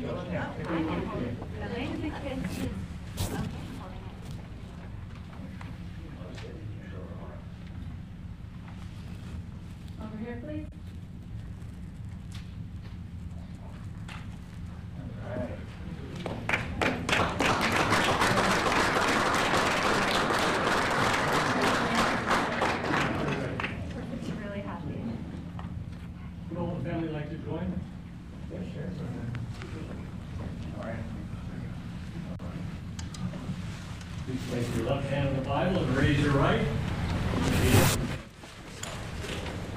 Over here, please. Place your left hand on the Bible and raise your right.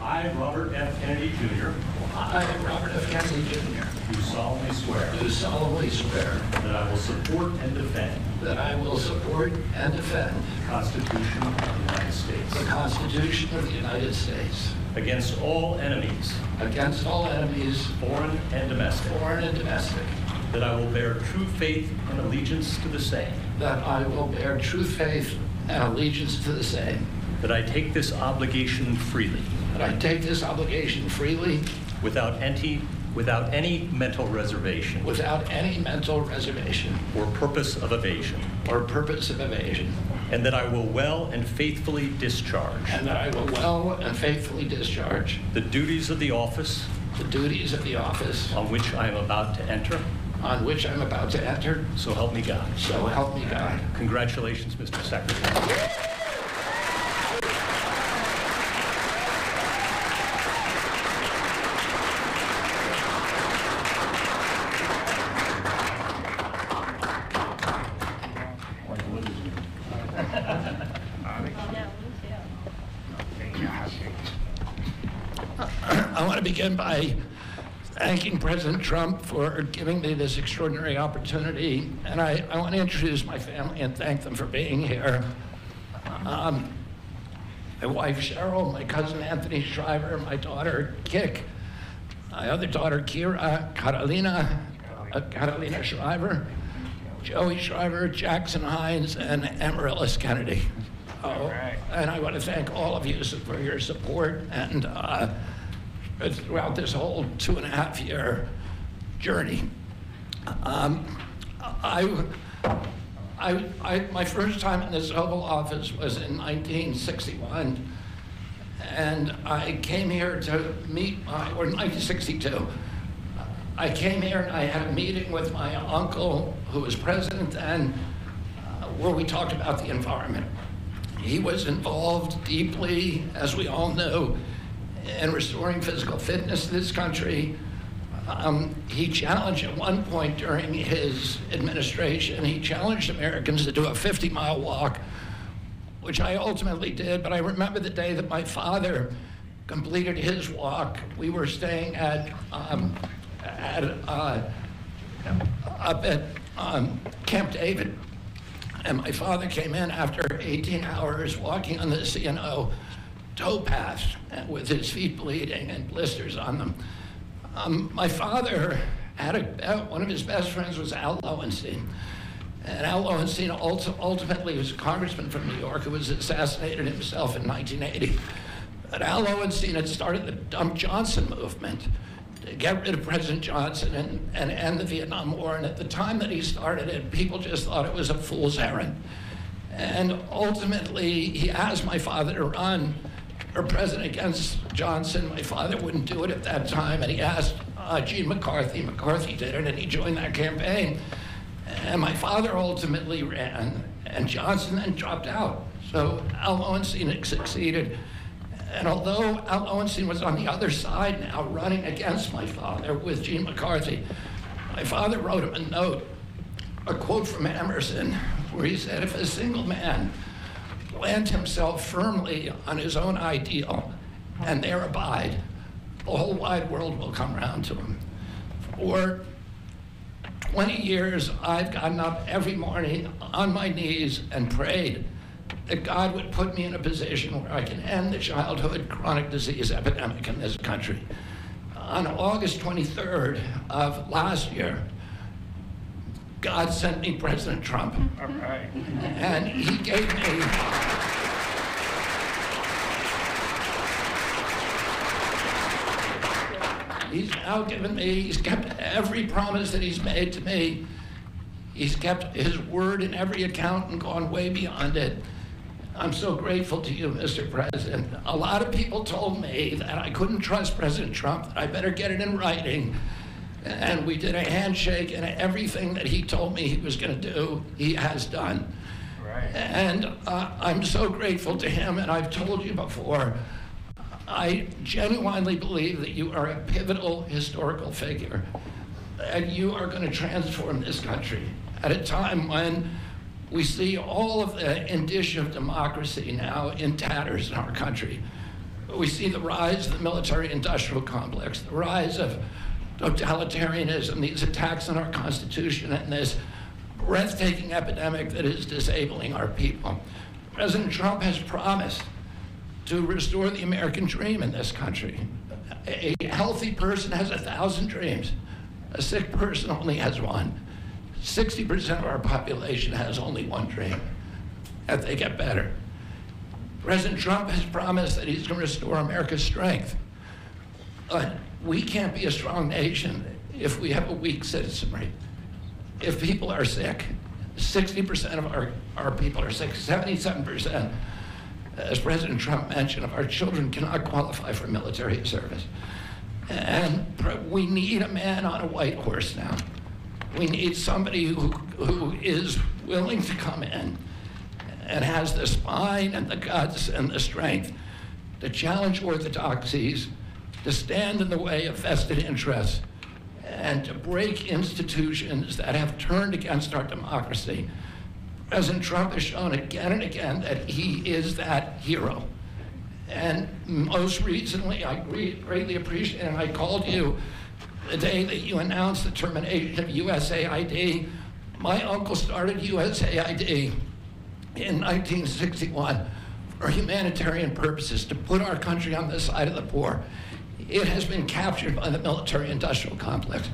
I, Robert F. Kennedy Jr. I, Robert F. Kennedy Jr. Do solemnly swear. Do solemnly swear. That I will support and defend. That I will support and defend. The Constitution of the United States. The Constitution of the United States. Against all enemies. Against all enemies. Foreign and domestic. Foreign and domestic. That I will bear true faith and allegiance to the same. That I will bear true faith and allegiance to the same. That I take this obligation freely. That I take this obligation freely. Without any mental reservation. Without any mental reservation. Or purpose of evasion. Or purpose of evasion. And that I will well and faithfully discharge. And that I will well and faithfully discharge. The duties of the office. The duties of the office. On which I am about to enter. On which I'm about to enter. So help me God. So help me God. Congratulations, Mr. Secretary. I want to begin by thanking President Trump for giving me this extraordinary opportunity. And I want to introduce my family and thank them for being here. My wife, Cheryl, my cousin, Anthony Shriver, my daughter, Kik, my other daughter, Kira, Carolina Shriver, Joey Shriver, Jackson Hines, and Amaryllis Kennedy. And I want to thank all of you for your support and throughout this whole 2.5-year journey. My first time in this Oval Office was in 1961, and I came here to meet or 1962. I came here and I had a meeting with my uncle, who was president then, where we talked about the environment. He was involved deeply, as we all know, in restoring physical fitness to this country. He challenged at one point during his administration, he challenged Americans to do a 50-mile walk, which I ultimately did, but I remember the day that my father completed his walk. We were staying up at Camp David, and my father came in after 18 hours walking on the C&O towpath with his feet bleeding and blisters on them. My father had one of his best friends was Al Lowenstein. And Al Lowenstein ultimately was a congressman from New York who was assassinated himself in 1980. But Al Lowenstein had started the Dump Johnson movement to get rid of President Johnson and end the Vietnam War. And at the time that he started it, people just thought it was a fool's errand. And ultimately, he asked my father to run for president against Johnson. My father wouldn't do it at that time, and he asked Gene McCarthy. McCarthy did it, and he joined that campaign. And my father ultimately ran, and Johnson then dropped out. So Al Lowenstein succeeded. And although Al Lowenstein was on the other side now, running against my father with Gene McCarthy, my father wrote him a note, a quote from Emerson, where he said, if a single man plant himself firmly on his own ideal and there abide, the whole wide world will come around to him. For 20 years, I've gotten up every morning on my knees and prayed that God would put me in a position where I can end the childhood chronic disease epidemic in this country. On August 23rd of last year, God sent me President Trump. All right. And he gave me He's now given me, he's kept every promise that he's made to me. He's kept his word in every account and gone way beyond it. I'm so grateful to you, Mr. President. A lot of people told me that I couldn't trust President Trump, that I better get it in writing. And we did a handshake, and everything that he told me he was going to do, he has done. Right. And I'm so grateful to him, and I've told you before, I genuinely believe that you are a pivotal historical figure, and you are going to transform this country at a time when we see all of the indicia of democracy now in tatters in our country. We see the rise of the military-industrial complex, the rise of totalitarianism, these attacks on our Constitution, and this breathtaking epidemic that is disabling our people. President Trump has promised to restore the American dream in this country. A healthy person has 1,000 dreams. A sick person only has one. 60% of our population has only one dream, that they get better. President Trump has promised that he's going to restore America's strength. We can't be a strong nation if we have a weak citizenry. If people are sick, 60% of our people are sick, 77%, as President Trump mentioned, of our children cannot qualify for military service. And we need a man on a white horse now. We need somebody who is willing to come in and has the spine and the guts and the strength to challenge orthodoxies, to stand in the way of vested interests, and to break institutions that have turned against our democracy. President Trump has shown again and again that he is that hero. And most recently, I greatly appreciate it, and I called you the day that you announced the termination of USAID. My uncle started USAID in 1961 for humanitarian purposes, to put our country on the side of the poor. It has been captured by the military-industrial complex.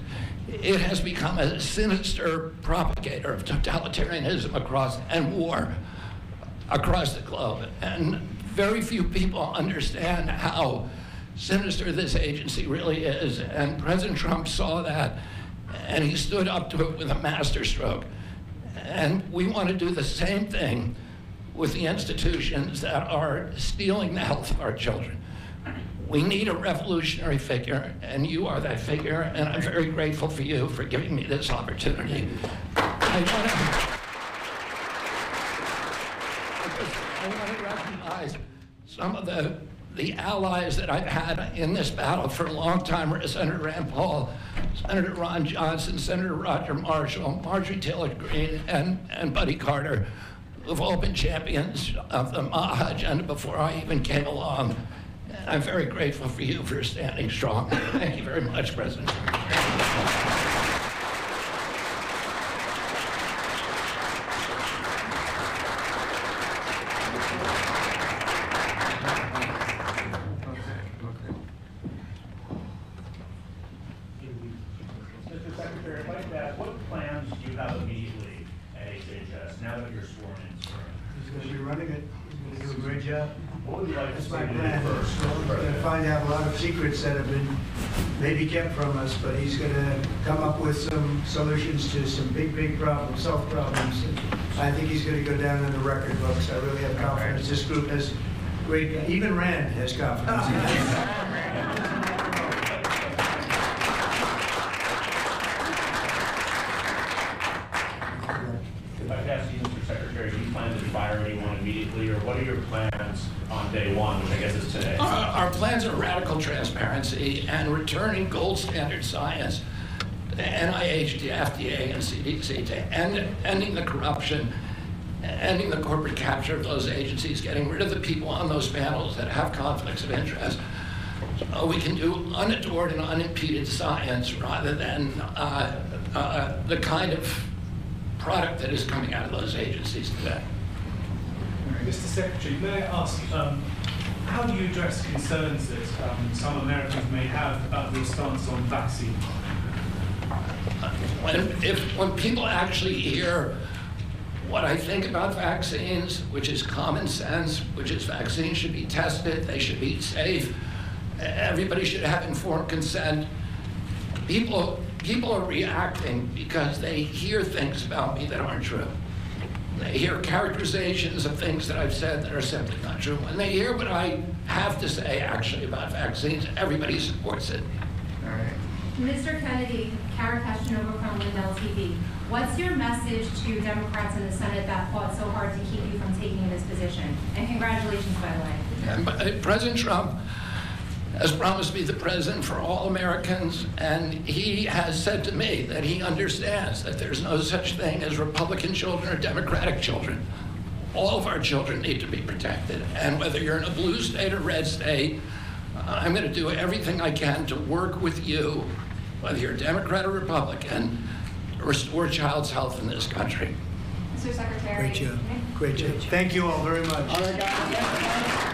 It has become a sinister propagator of totalitarianism and war across the globe. And very few people understand how sinister this agency really is. And President Trump saw that, and he stood up to it with a masterstroke. And we want to do the same thing with the institutions that are stealing the health of our children. We need a revolutionary figure, and you are that figure, and I'm very grateful for you for giving me this opportunity. I want to recognize some of the allies that I've had in this battle for a long time: Senator Rand Paul, Senator Ron Johnson, Senator Roger Marshall, Marjorie Taylor Greene, and Buddy Carter, who've all been champions of the MAHA agenda before I even came along. I'm very grateful for you for standing strong. Thank you very much, President. Mr. Secretary, I'd like to ask, what plans do you have immediately at HHS now that you're sworn in, sir? He's going to be running it. He's going to do a great job. What would you like to That's see my him do plan. first? He's going to find out a lot of secrets that have been maybe kept from us, but he's going to come up with some solutions to some big problems, self problems. And I think he's going to go down in the record books. I really have confidence. This group has great, even Rand has confidence. If I could ask you, Mr. Secretary, do you plan to fire anyone immediately, or what are your plans on day one, which I guess is today? Our plans are radical transparency and returning gold standard science to the NIH, the FDA, and CDC, to ending the corruption, ending the corporate capture of those agencies, getting rid of the people on those panels that have conflicts of interest. So we can do unadored and unimpeded science rather than the kind of product that is coming out of those agencies today. Mr. Secretary, may I ask, how do you address concerns that some Americans may have about your stance on vaccines? When people actually hear what I think about vaccines, which is common sense, which is vaccines should be tested, they should be safe, everybody should have informed consent, People are reacting because they hear things about me that aren't true. They hear characterizations of things that I've said that are simply not true. When they hear what I have to say actually about vaccines, everybody supports it. All right. Mr. Kennedy, Kara Kashinova from Lindell TV. What's your message to Democrats in the Senate that fought so hard to keep you from taking this position? And congratulations, by the way. And President Trump has promised to be the president for all Americans, and he has said to me that he understands that there's no such thing as Republican children or Democratic children. All of our children need to be protected, and whether you're in a blue state or red state, I'm going to do everything I can to work with you, whether you're Democrat or Republican, to restore child's health in this country. Mr. Secretary. Great job. Great job. Thank you all very much. All right, guys.